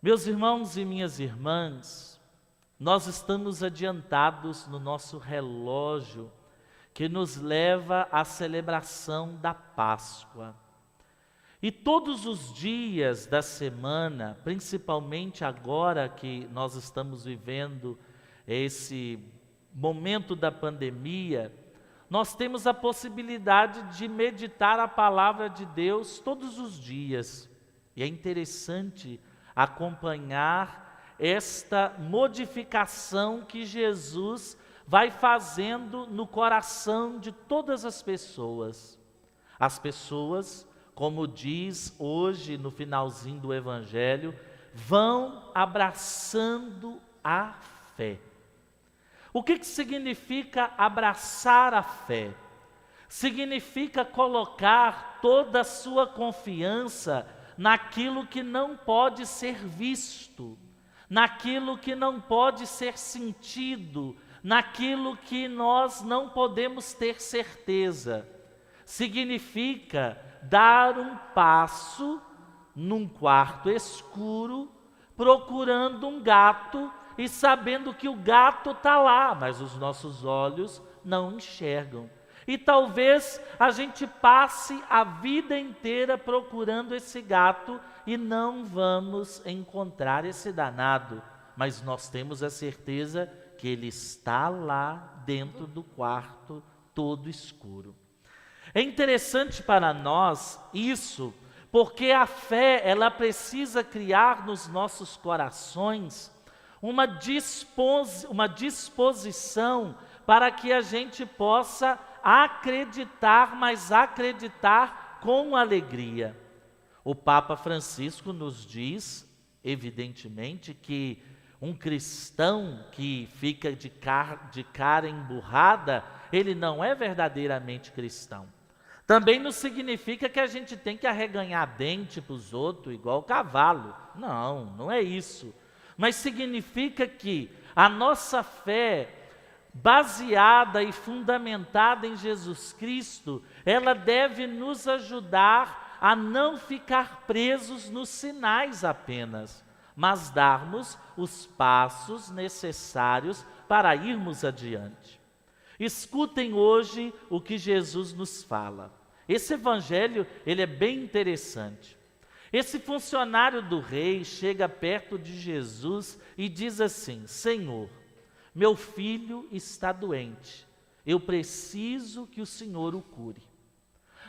Meus irmãos e minhas irmãs, nós estamos adiantados no nosso relógio que nos leva à celebração da Páscoa. E todos os dias da semana, principalmente agora que nós estamos vivendo esse momento da pandemia, nós temos a possibilidade de meditar a palavra de Deus todos os dias. E é interessante acompanhar esta modificação que Jesus vai fazendo no coração de todas as pessoas. As pessoas, como diz hoje no finalzinho do Evangelho, vão abraçando a fé. O que significa abraçar a fé? Significa colocar toda a sua confiança naquilo que não pode ser visto, naquilo que não pode ser sentido, naquilo que nós não podemos ter certeza. Significa dar um passo num quarto escuro, procurando um gato e sabendo que o gato está lá, mas os nossos olhos não enxergam. E talvez a gente passe a vida inteira procurando esse gato e não vamos encontrar esse danado, mas nós temos a certeza que ele está lá dentro do quarto todo escuro. É interessante para nós isso, porque a fé, ela precisa criar nos nossos corações uma disposição para que a gente possa acreditar, mas acreditar com alegria. O Papa Francisco nos diz, evidentemente, que um cristão que fica de cara emburrada, ele não é verdadeiramente cristão. Também não significa que a gente tem que arreganhar dente para os outros, igual o cavalo. Não, não é isso. Mas significa que a nossa fé, baseada e fundamentada em Jesus Cristo, ela deve nos ajudar a não ficar presos nos sinais apenas, mas darmos os passos necessários para irmos adiante. Escutem hoje o que Jesus nos fala. Esse evangelho, ele é bem interessante. Esse funcionário do rei chega perto de Jesus e diz assim: Senhor, meu filho está doente, eu preciso que o Senhor o cure.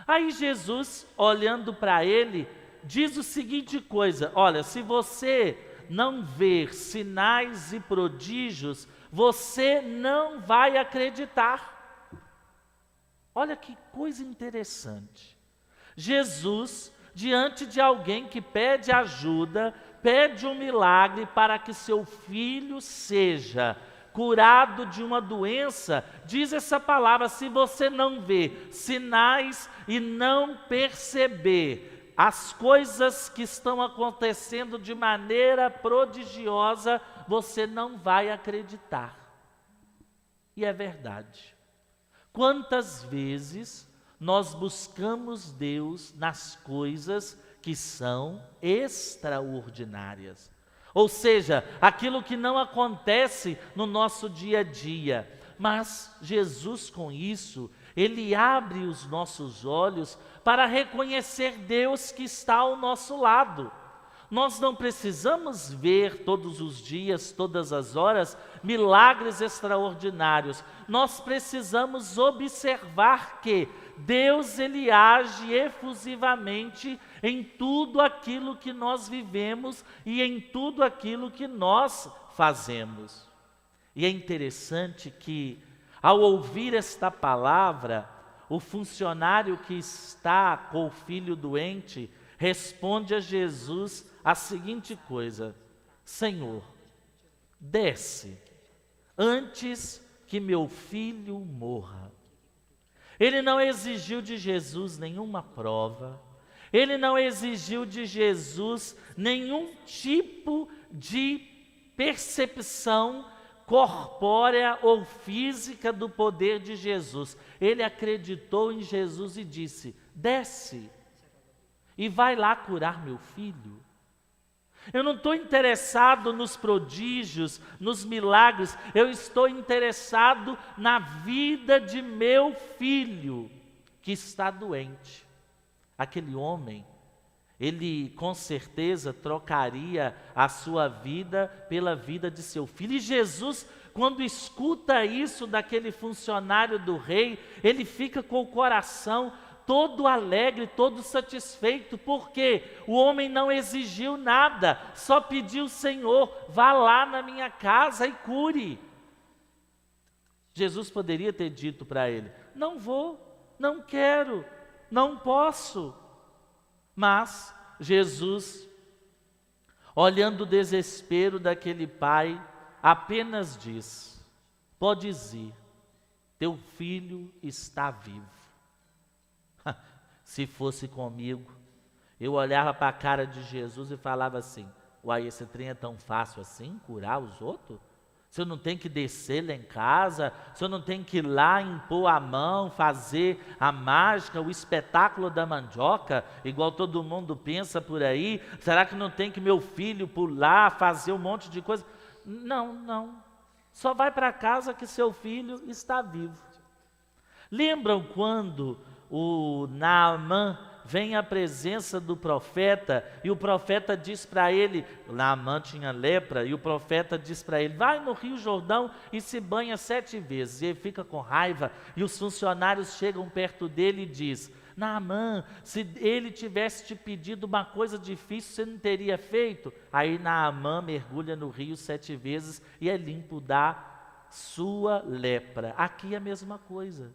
Aí Jesus, olhando para ele, diz o seguinte coisa: olha, se você não ver sinais e prodígios, você não vai acreditar. Olha que coisa interessante. Jesus, diante de alguém que pede ajuda, pede um milagre para que seu filho seja curado de uma doença, diz essa palavra: se você não vê sinais e não perceber as coisas que estão acontecendo de maneira prodigiosa, você não vai acreditar. E é verdade. Quantas vezes nós buscamos Deus nas coisas que são extraordinárias, ou seja, aquilo que não acontece no nosso dia a dia, mas Jesus com isso, Ele abre os nossos olhos para reconhecer Deus que está ao nosso lado. Nós não precisamos ver todos os dias, todas as horas, milagres extraordinários. Nós precisamos observar que Deus, Ele age efusivamente em tudo aquilo que nós vivemos e em tudo aquilo que nós fazemos. E é interessante que, ao ouvir esta palavra, o funcionário que está com o filho doente responde a Jesus a seguinte coisa: Senhor, desce antes que meu filho morra. Ele não exigiu de Jesus nenhuma prova, ele não exigiu de Jesus nenhum tipo de percepção corpórea ou física do poder de Jesus. Ele acreditou em Jesus e disse: desce e vai lá curar meu filho. Eu não estou interessado nos prodígios, nos milagres, eu estou interessado na vida de meu filho que está doente. Aquele homem, ele com certeza trocaria a sua vida pela vida de seu filho. E Jesus, quando escuta isso daquele funcionário do rei, ele fica com o coração todo alegre, todo satisfeito, porque o homem não exigiu nada, só pediu: Senhor, vá lá na minha casa e cure. Jesus poderia ter dito para ele: não vou, não quero, não posso. Mas Jesus, olhando o desespero daquele pai, apenas diz: podes ir, teu filho está vivo. Se fosse comigo, eu olhava para a cara de Jesus e falava assim: uai, esse trem é tão fácil assim, curar os outros? Se eu não tenho que descer lá em casa, se eu não tenho que ir lá impor a mão, fazer a mágica, o espetáculo da mandioca, igual todo mundo pensa por aí, será que não tem que meu filho pular, fazer um monte de coisa? Não, não. Só vai para casa que seu filho está vivo. Lembram quando o Naamã vem à presença do profeta e o profeta diz para ele, Naamã tinha lepra, e o profeta diz para ele: vai no Rio Jordão e se banha 7 vezes. E ele fica com raiva e os funcionários chegam perto dele e diz: Naamã, se ele tivesse te pedido uma coisa difícil, você não teria feito? Aí Naamã mergulha no rio 7 vezes e é limpo da sua lepra. Aqui é a mesma coisa.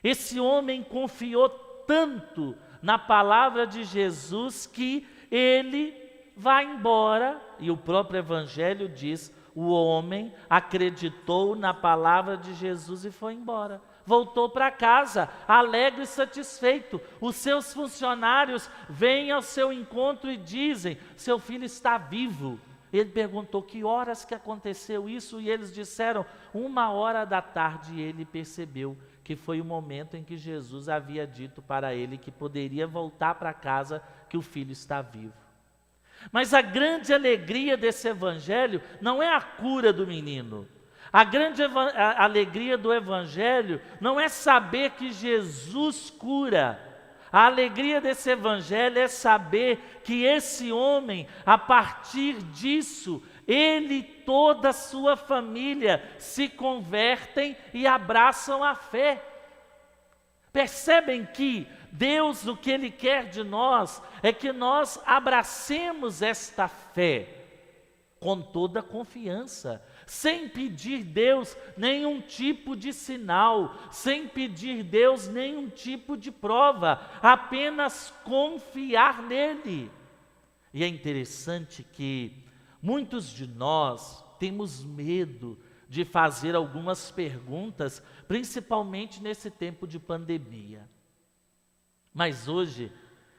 Esse homem confiou tanto na palavra de Jesus que ele vai embora, e o próprio Evangelho diz: o homem acreditou na palavra de Jesus e foi embora. Voltou para casa, alegre e satisfeito. Os seus funcionários vêm ao seu encontro e dizem: seu filho está vivo. Ele perguntou: que horas que aconteceu isso? E eles disseram: 1h da tarde. E ele percebeu que foi o momento em que Jesus havia dito para ele que poderia voltar para casa, que o filho está vivo. Mas a grande alegria desse evangelho não é a cura do menino. A grande alegria do evangelho não é saber que Jesus cura. A alegria desse evangelho é saber que esse homem, a partir disso, ele e toda a sua família se convertem e abraçam a fé. Percebem que Deus, o que Ele quer de nós, é que nós abracemos esta fé com toda confiança, sem pedir Deus nenhum tipo de sinal, sem pedir Deus nenhum tipo de prova, apenas confiar nele. E é interessante que muitos de nós temos medo de fazer algumas perguntas, principalmente nesse tempo de pandemia. Mas hoje,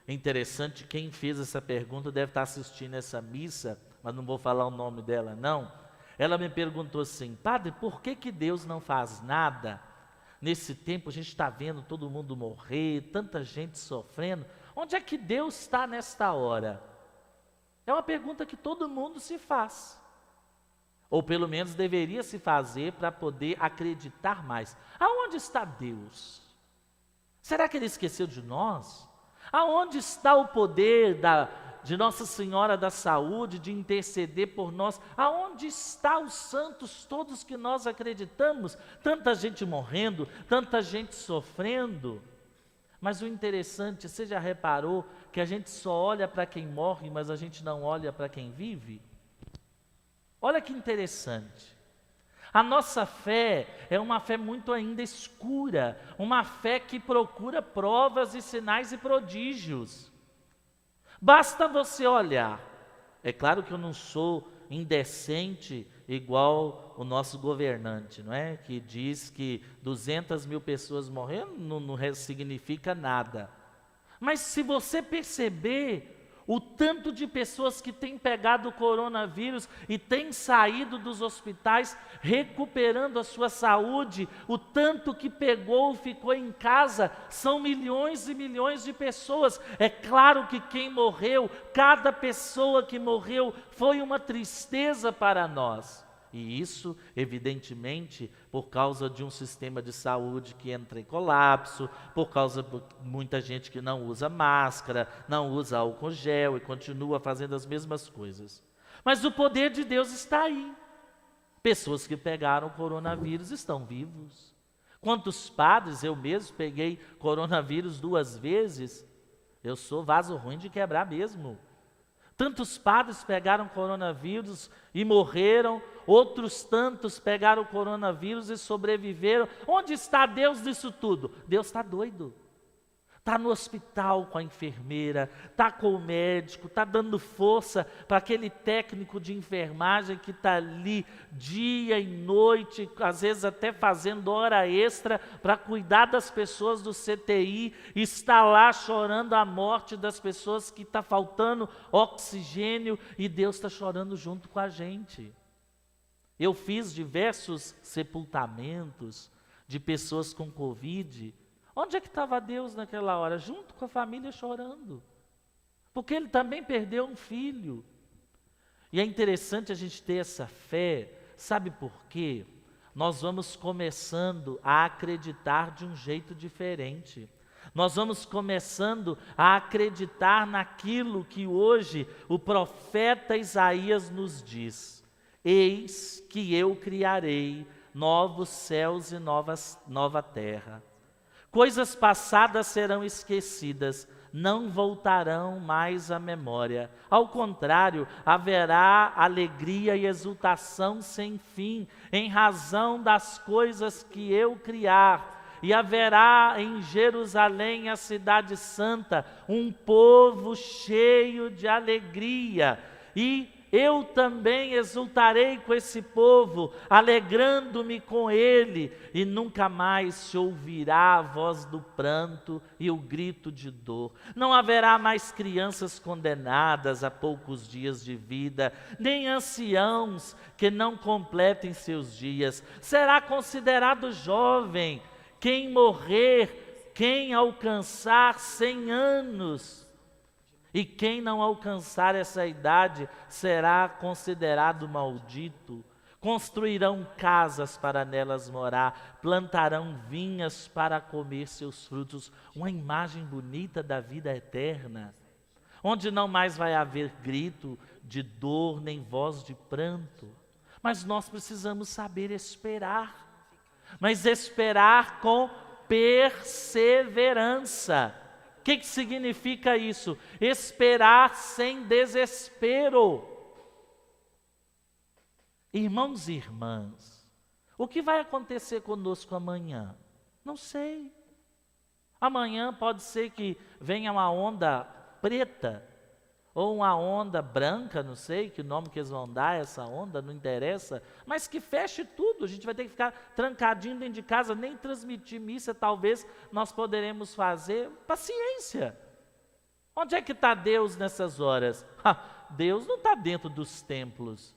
é interessante, quem fez essa pergunta deve estar assistindo essa missa, mas não vou falar o nome dela não. Ela me perguntou assim: padre, por que Deus não faz nada? Nesse tempo a gente está vendo todo mundo morrer, tanta gente sofrendo. Onde é que Deus está nesta hora? É uma pergunta que todo mundo se faz. Ou pelo menos deveria se fazer para poder acreditar mais. Aonde está Deus? Será que Ele esqueceu de nós? Aonde está o poder de Nossa Senhora da Saúde, de interceder por nós? Aonde estão os santos todos que nós acreditamos? Tanta gente morrendo, tanta gente sofrendo. Mas o interessante, você já reparou que a gente só olha para quem morre, mas a gente não olha para quem vive? Olha que interessante. A nossa fé é uma fé muito ainda escura, uma fé que procura provas e sinais e prodígios. Basta você olhar. É claro que eu não sou indecente igual o nosso governante, não é? Que diz que 200 mil pessoas morrendo não significa nada. Mas se você perceber O tanto de pessoas que têm pegado o coronavírus e têm saído dos hospitais recuperando a sua saúde, o tanto que pegou, ficou em casa, são milhões e milhões de pessoas. É claro que quem morreu, cada pessoa que morreu foi uma tristeza para nós. E isso, evidentemente, por causa de um sistema de saúde que entra em colapso, por causa de muita gente que não usa máscara, não usa álcool gel e continua fazendo as mesmas coisas. Mas o poder de Deus está aí. Pessoas que pegaram o coronavírus estão vivos. Quantos padres, eu mesmo peguei coronavírus 2 vezes, eu sou vaso ruim de quebrar mesmo. Tantos padres pegaram coronavírus e morreram, outros tantos pegaram coronavírus e sobreviveram. Onde está Deus nisso tudo? Deus está doido. Está no hospital com a enfermeira, está com o médico, está dando força para aquele técnico de enfermagem que está ali dia e noite, às vezes até fazendo hora extra para cuidar das pessoas do CTI, está lá chorando a morte das pessoas que está faltando oxigênio e Deus está chorando junto com a gente. Eu fiz diversos sepultamentos de pessoas com Covid. Onde é que estava Deus naquela hora? Junto com a família chorando. Porque ele também perdeu um filho. E é interessante a gente ter essa fé. Sabe por quê? Nós vamos começando a acreditar de um jeito diferente. Nós vamos começando a acreditar naquilo que hoje o profeta Isaías nos diz. Eis que eu criarei novos céus e nova terra. Coisas passadas serão esquecidas, não voltarão mais à memória. Ao contrário, haverá alegria e exultação sem fim, em razão das coisas que eu criar. E haverá em Jerusalém, a cidade santa, um povo cheio de alegria. E eu também exultarei com esse povo, alegrando-me com ele, e nunca mais se ouvirá a voz do pranto e o grito de dor. Não haverá mais crianças condenadas a poucos dias de vida, nem anciãos que não completem seus dias. Será considerado jovem quem morrer, quem alcançar 100 anos. E quem não alcançar essa idade será considerado maldito. Construirão casas para nelas morar, plantarão vinhas para comer seus frutos. Uma imagem bonita da vida eterna, onde não mais vai haver grito de dor nem voz de pranto. Mas nós precisamos saber esperar, mas esperar com perseverança. O que significa isso? Esperar sem desespero. Irmãos e irmãs, o que vai acontecer conosco amanhã? Não sei. Amanhã pode ser que venha uma onda preta, ou uma onda branca, não sei que nome que eles vão dar a essa onda, não interessa, mas que feche tudo, a gente vai ter que ficar trancadinho dentro de casa, nem transmitir missa, talvez nós poderemos fazer. Paciência. Onde é que está Deus nessas horas? Deus não está dentro dos templos,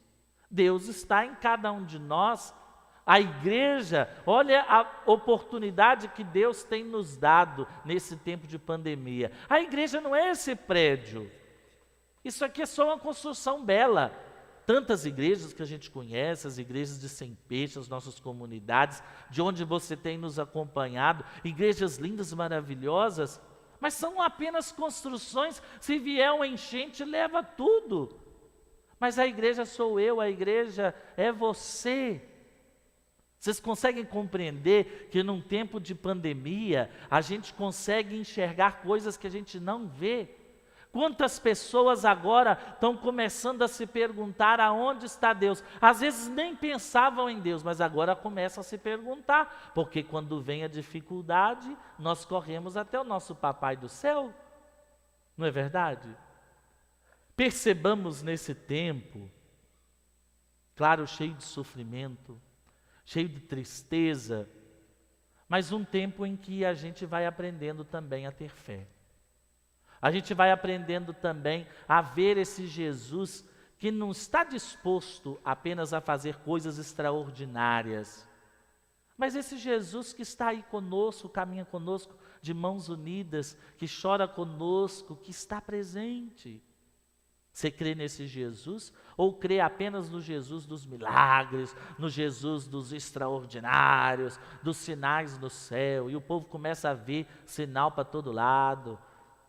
Deus está em cada um de nós. A igreja, olha a oportunidade que Deus tem nos dado nesse tempo de pandemia. A igreja não é esse prédio. Isso aqui é só uma construção bela. Tantas igrejas que a gente conhece, as igrejas de Sem Peixe, as nossas comunidades, de onde você tem nos acompanhado, igrejas lindas e maravilhosas, mas são apenas construções. Se vier uma enchente, leva tudo. Mas a igreja sou eu, a igreja é você. Vocês conseguem compreender que num tempo de pandemia, a gente consegue enxergar coisas que a gente não vê? Quantas pessoas agora estão começando a se perguntar aonde está Deus? Às vezes nem pensavam em Deus, mas agora começam a se perguntar, porque quando vem a dificuldade, nós corremos até o nosso Papai do céu. Não é verdade? Percebamos nesse tempo, claro, cheio de sofrimento, cheio de tristeza, mas um tempo em que a gente vai aprendendo também a ter fé. A gente vai aprendendo também a ver esse Jesus que não está disposto apenas a fazer coisas extraordinárias, mas esse Jesus que está aí conosco, caminha conosco de mãos unidas, que chora conosco, que está presente. Você crê nesse Jesus? Ou crê apenas no Jesus dos milagres, no Jesus dos extraordinários, dos sinais no céu? E o povo começa a ver sinal para todo lado.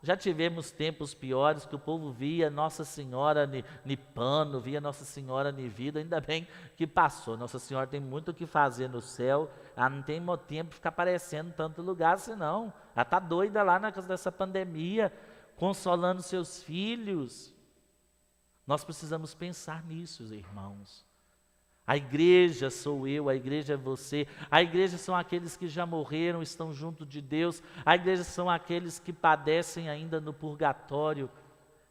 Já tivemos tempos piores que o povo via Nossa Senhora ni pano, via Nossa Senhora ni vida, ainda bem que passou. Nossa Senhora tem muito o que fazer no céu, ela não tem tempo de ficar aparecendo em tanto lugar, senão ela está doida lá na casa dessa pandemia, consolando seus filhos. Nós precisamos pensar nisso, irmãos. A igreja sou eu, a igreja é você, a igreja são aqueles que já morreram, estão junto de Deus, a igreja são aqueles que padecem ainda no purgatório.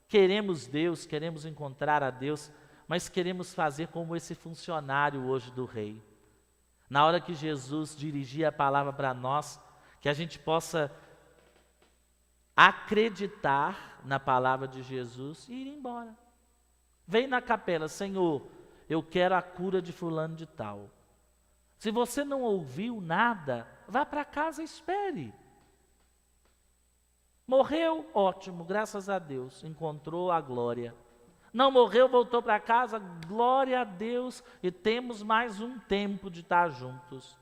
Queremos Deus, queremos encontrar a Deus, mas queremos fazer como esse funcionário hoje do rei. Na hora que Jesus dirigia a palavra para nós, que a gente possa acreditar na palavra de Jesus e ir embora. Vem na capela, Senhor, eu quero a cura de fulano de tal. Se você não ouviu nada, vá para casa e espere. Morreu, ótimo, graças a Deus, encontrou a glória. Não morreu, voltou para casa, glória a Deus, e temos mais um tempo de estar juntos.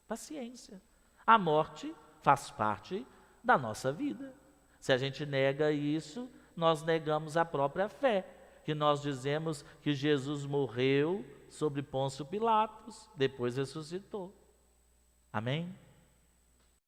Paciência. A morte faz parte da nossa vida. Se a gente nega isso, nós negamos a própria fé. Que nós dizemos que Jesus morreu sobre Pôncio Pilatos, depois ressuscitou. Amém?